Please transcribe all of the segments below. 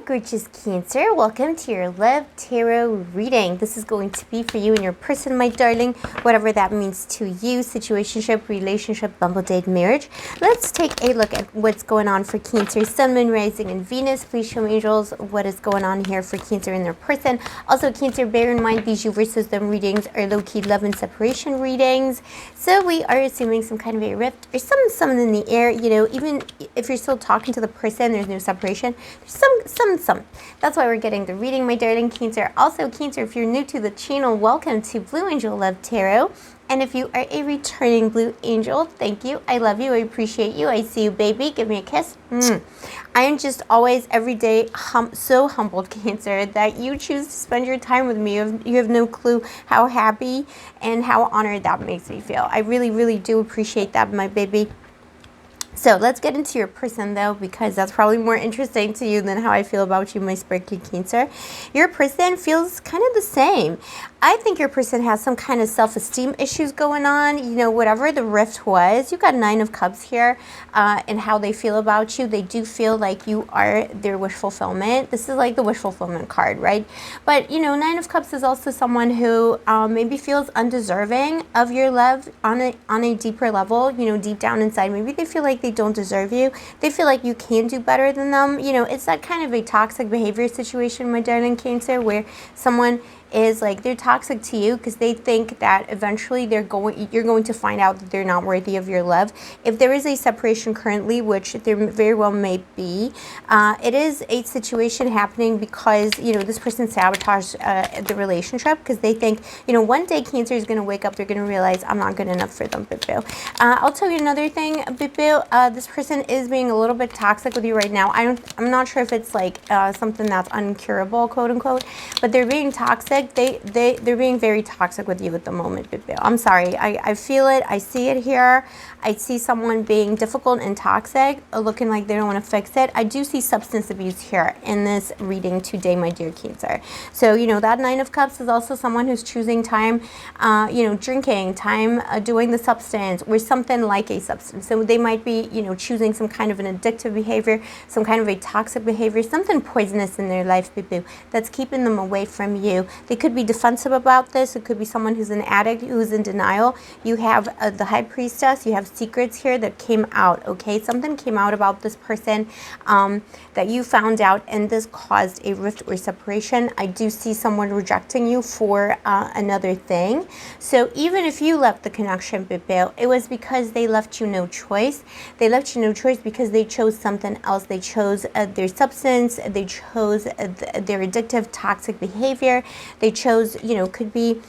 gorgeous Cancer, welcome to your Love Tarot reading. This is going to be for you and your person, my darling, whatever that means to you, situationship, relationship, bumble date, marriage. Let's take a look at what's going on for Cancer, Sun, Moon, Rising, and Venus. Please show me, angels, what is going on here for Cancer and their person. Also, Cancer, bear in mind these you versus them readings are low-key love and separation readings. So we are assuming some kind of a rift or something in the air. You know, even if you're still talking to the person, there's no separation. There's some. That's why we're getting the reading, my darling Cancer. Also, Cancer, if you're new to the channel, welcome to Blue Angel Love Tarot. And if you are a returning Blue Angel, thank you. I love you. I appreciate you. I see you, baby. Give me a kiss. I am just always, every day, so humbled, Cancer, that you choose to spend your time with me. You have no clue how happy and how honored that makes me feel. I really, really do appreciate that, my baby. So let's get into your person, though, because that's probably more interesting to you than how I feel about you, my sparkly Cancer. Your person feels kind of the same. I think your person has some kind of self-esteem issues going on. You know, whatever the rift was, you got 9 of Cups here, and how they feel about you. They do feel like you are their wish fulfillment. This is like the wish fulfillment card, right? But, you know, 9 of Cups is also someone who maybe feels undeserving of your love on a deeper level, you know, deep down inside. Maybe they feel like they don't deserve you. They feel like you can do better than them. You know, it's that kind of a toxic behavior situation, my darling Cancer, where someone is like, they're toxic to you because they think that eventually you're going to find out that they're not worthy of your love. If there is a separation currently, which there very well may be, it is a situation happening because, you know, this person sabotaged the relationship because they think, you know, one day Cancer is going to wake up, they're going to realize I'm not good enough for them, Boo. I'll tell you another thing, Boo. This person is being a little bit toxic with you right now. I'm not sure if it's like something that's uncurable, quote unquote, but they're being toxic. They're being very toxic with you at the moment, Boo. I'm sorry. I feel it. I see it here. I see someone being difficult and toxic, looking like they don't want to fix it. I do see substance abuse here in this reading today, my dear Cancer. So, you know, that 9 of Cups is also someone who's choosing time, you know, drinking, time doing the substance or something like a substance. So they might be, you know, choosing some kind of an addictive behavior, some kind of a toxic behavior, something poisonous in their life, Boo, that's keeping them away from you. They could be defensive about this. It could be someone who's an addict, who's in denial. You have the High Priestess. You have secrets here that came out, okay? Something came out about this person that you found out, and this caused a rift or separation. I do see someone rejecting you for another thing. So even if you left the connection, Boo, it was because they left you no choice. They left you no choice because they chose something else. They chose their substance. They chose their addictive, toxic behavior. They chose, you know, could be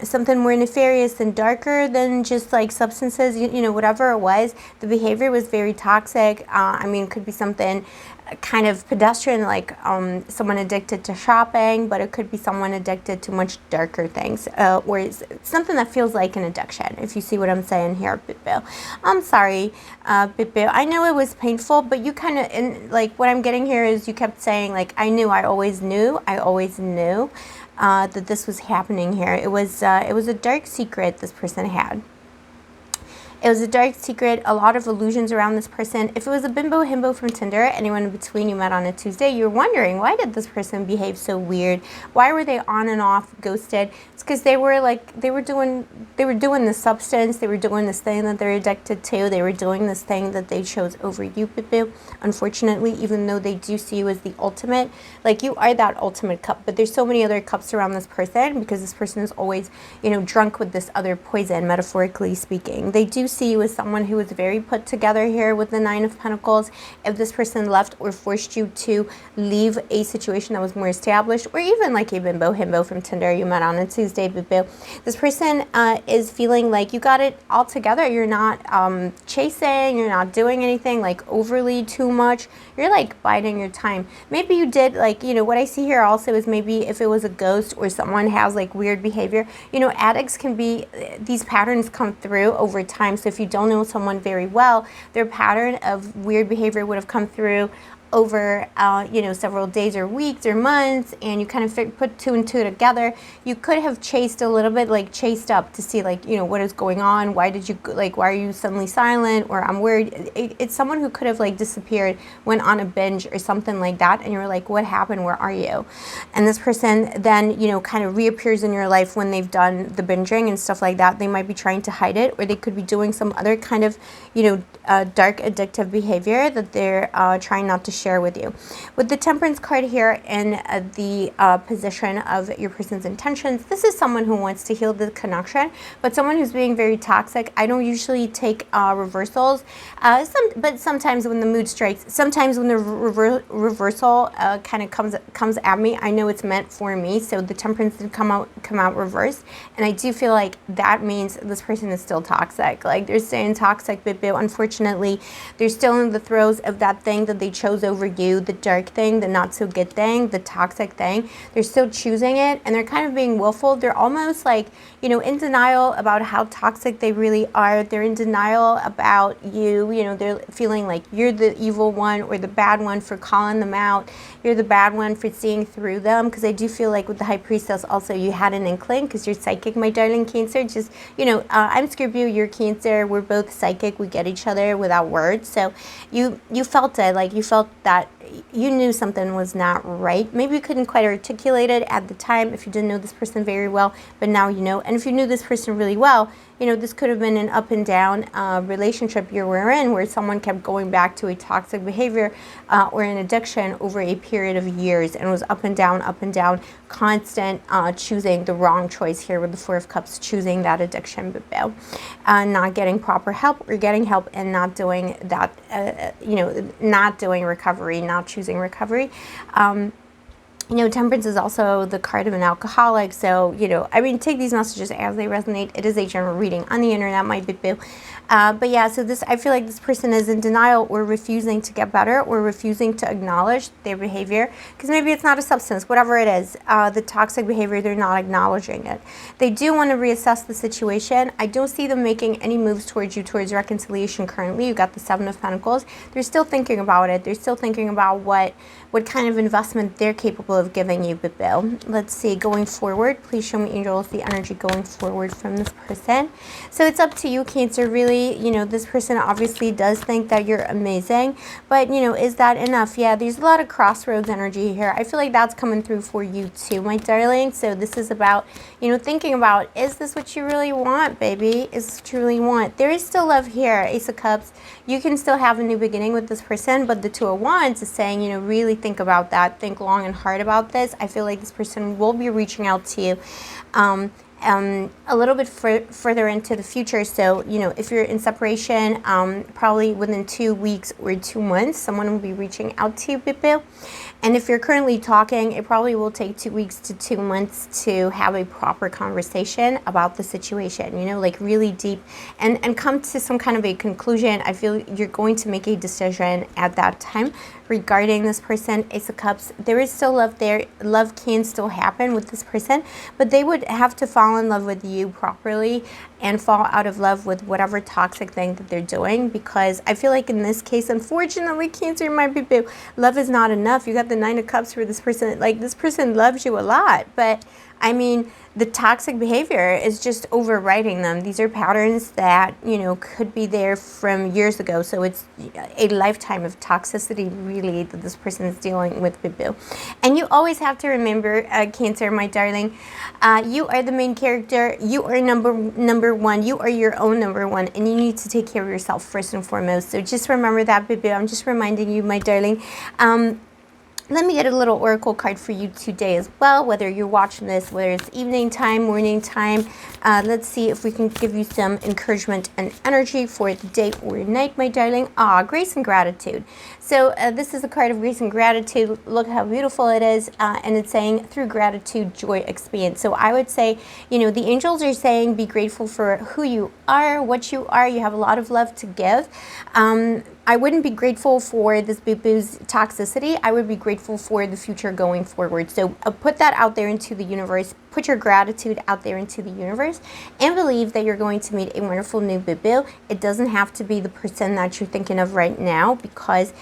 something more nefarious and darker than just like substances, you know, whatever it was. The behavior was very toxic. I mean, it could be something kind of pedestrian, like someone addicted to shopping, but it could be someone addicted to much darker things, or it's something that feels like an addiction, if you see what I'm saying here, Boo. I'm sorry, Boo. I know it was painful, but you kind of, and like what I'm getting here is you kept saying, like, I always knew that this was happening here. It was a dark secret this person had. It was a dark secret, a lot of illusions around this person. If it was a bimbo himbo from Tinder, anyone in between you met on a Tuesday, you're wondering, why did this person behave so weird? Why were they on and off, ghosted? It's because they were doing the substance, they were doing this thing that they're addicted to, they were doing this thing that they chose over you, Boo. Unfortunately, even though they do see you as the ultimate, like you are that ultimate cup, but there's so many other cups around this person because this person is always, you know, drunk with this other poison, metaphorically speaking. They do see you as someone who is very put together here with the 9 of Pentacles. If this person left or forced you to leave a situation that was more established, or even like a bimbo himbo from Tinder you met on a Tuesday, Boo, this person is feeling like you got it all together. You're not chasing, you're not doing anything like overly too much. You're like biding your time. Maybe you did, like, you know, what I see here also is maybe if it was a ghost or someone has like weird behavior, you know, addicts can be, these patterns come through over time. So if you don't know someone very well, their pattern of weird behavior would have come through over, several days or weeks or months, and you kind of put two and two together, you could have chased a little bit, like chased up to see, like, what is going on? Why are you suddenly silent? Or I'm worried. It's someone who could have like disappeared, went on a binge or something like that, and you're like, what happened? Where are you? And this person then, kind of reappears in your life when they've done the binging and stuff like that. They might be trying to hide it, or they could be doing some other kind of, dark addictive behavior that they're trying not to share with you. With the Temperance card here in the position of your person's intentions, this is someone who wants to heal the connection, but someone who's being very toxic. I don't usually take reversals, but sometimes when the mood strikes, sometimes when the reversal kind of comes at me, I know it's meant for me. So the Temperance did come out reversed, and I do feel like that means this person is still toxic. Like, they're staying toxic, but unfortunately, they're still in the throes of that thing that they chose over you, the dark thing, the not so good thing, the toxic thing. They're still choosing it, and they're kind of being willful. They're almost like, in denial about how toxic they really are. They're in denial about you. They're feeling like you're the evil one or the bad one for calling them out. You're the bad one for seeing through them, because I do feel like with the High Priestess also, you had an inkling, because you're psychic, my darling Cancer. Just, I'm Scorpio, you're Cancer. We're both psychic. We get each other without words. So you felt it. Like, you felt that you knew something was not right. Maybe you couldn't quite articulate it at the time if you didn't know this person very well, but now you know. And if you knew this person really well, this could have been an up and down relationship you were in, where someone kept going back to a toxic behavior or an addiction over a period of years, and it was up and down, constant choosing the wrong choice here with the Four of Cups, choosing that addiction, but not getting proper help, or getting help and not doing that, not doing recovery, not choosing recovery. Temperance is also the card of an alcoholic. So, take these messages as they resonate. It is a general reading on the internet, my boo. But yeah, so I feel like this person is in denial, or refusing to get better, or refusing to acknowledge their behavior, because maybe it's not a substance, whatever it is, the toxic behavior, they're not acknowledging it. They do want to reassess the situation. I don't see them making any moves towards reconciliation currently. You got the Seven of Pentacles. They're still thinking about it. They're still thinking about what kind of investment they're capable of giving you, Bill. Let's see, going forward, please show me, angels, the energy going forward from this person. So it's up to you, Cancer, really. This person obviously does think that you're amazing, but, is that enough? Yeah, there's a lot of crossroads energy here. I feel like that's coming through for you too, my darling. So this is about, thinking about, is this what you really want, baby? Is this what you really want? There is still love here, Ace of Cups. You can still have a new beginning with this person, but the Two of Wands is saying, really think about that. Think long and hard about this. I feel like this person will be reaching out to you a little bit further into the future. So, if you're in separation, probably within 2 weeks or 2 months, someone will be reaching out to you, Bipu. And if you're currently talking, it probably will take 2 weeks to 2 months to have a proper conversation about the situation, like really deep, and come to some kind of a conclusion. I feel you're going to make a decision at that time regarding this person. Ace of Cups, there is still love there. Love can still happen with this person, but they would have to fall in love with you properly and fall out of love with whatever toxic thing that they're doing, because I feel like in this case, unfortunately, Cancer, might be boo, love is not enough. You got the Nine of Cups for this person. Like, this person loves you a lot, but the toxic behavior is just overriding them. These are patterns that, could be there from years ago. So it's a lifetime of toxicity, really, that this person is dealing with, Bibu. And you always have to remember, Cancer, my darling, you are the main character. You are number one. You are your own number one, and you need to take care of yourself first and foremost. So just remember that, Bibu. I'm just reminding you, my darling. Let me get a little oracle card for you today as well, whether you're watching this, whether it's evening time, morning time. Let's see if we can give you some encouragement and energy for the day or night, my darling. Grace and gratitude. So this is a card of grace and gratitude. Look how beautiful it is. And it's saying, through gratitude, joy expands. So I would say, the angels are saying, be grateful for who you are, what you are. You have a lot of love to give. I wouldn't be grateful for this boo-boo's toxicity. I would be grateful for the future going forward. So put that out there into the universe. put your gratitude out there into the universe and believe that you're going to meet a wonderful new boo-boo. It doesn't have to be the person that you're thinking of right now, because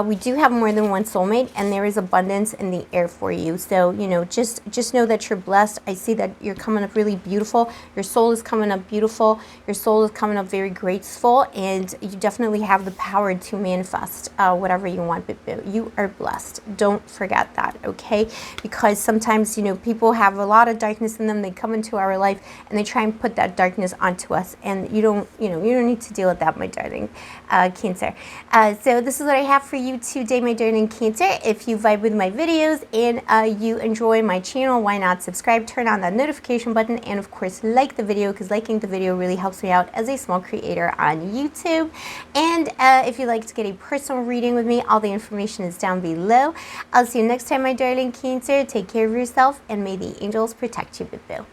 we do have more than one soulmate, and there is abundance in the air for you. So, you know, just know that you're blessed. I see that you're coming up really beautiful. Your soul is coming up beautiful. Your soul is coming up very graceful, and you definitely have the power to manifest whatever you want, boo-boo. You are blessed. Don't forget that, okay? Because sometimes, you know, people have a lot of darkness in them. They come into our life and they try and put that darkness onto us, and you don't need to deal with that, my darling Cancer. So this is what I have for you today, my darling Cancer. If you vibe with my videos and you enjoy my channel, why not subscribe, turn on that notification button, and of course like the video, because liking the video really helps me out as a small creator on YouTube. And if you'd like to get a personal reading with me, all the information is down below. I'll see you next time, my darling Cancer. Take care of yourself, and may the angels protect you, boo-boo.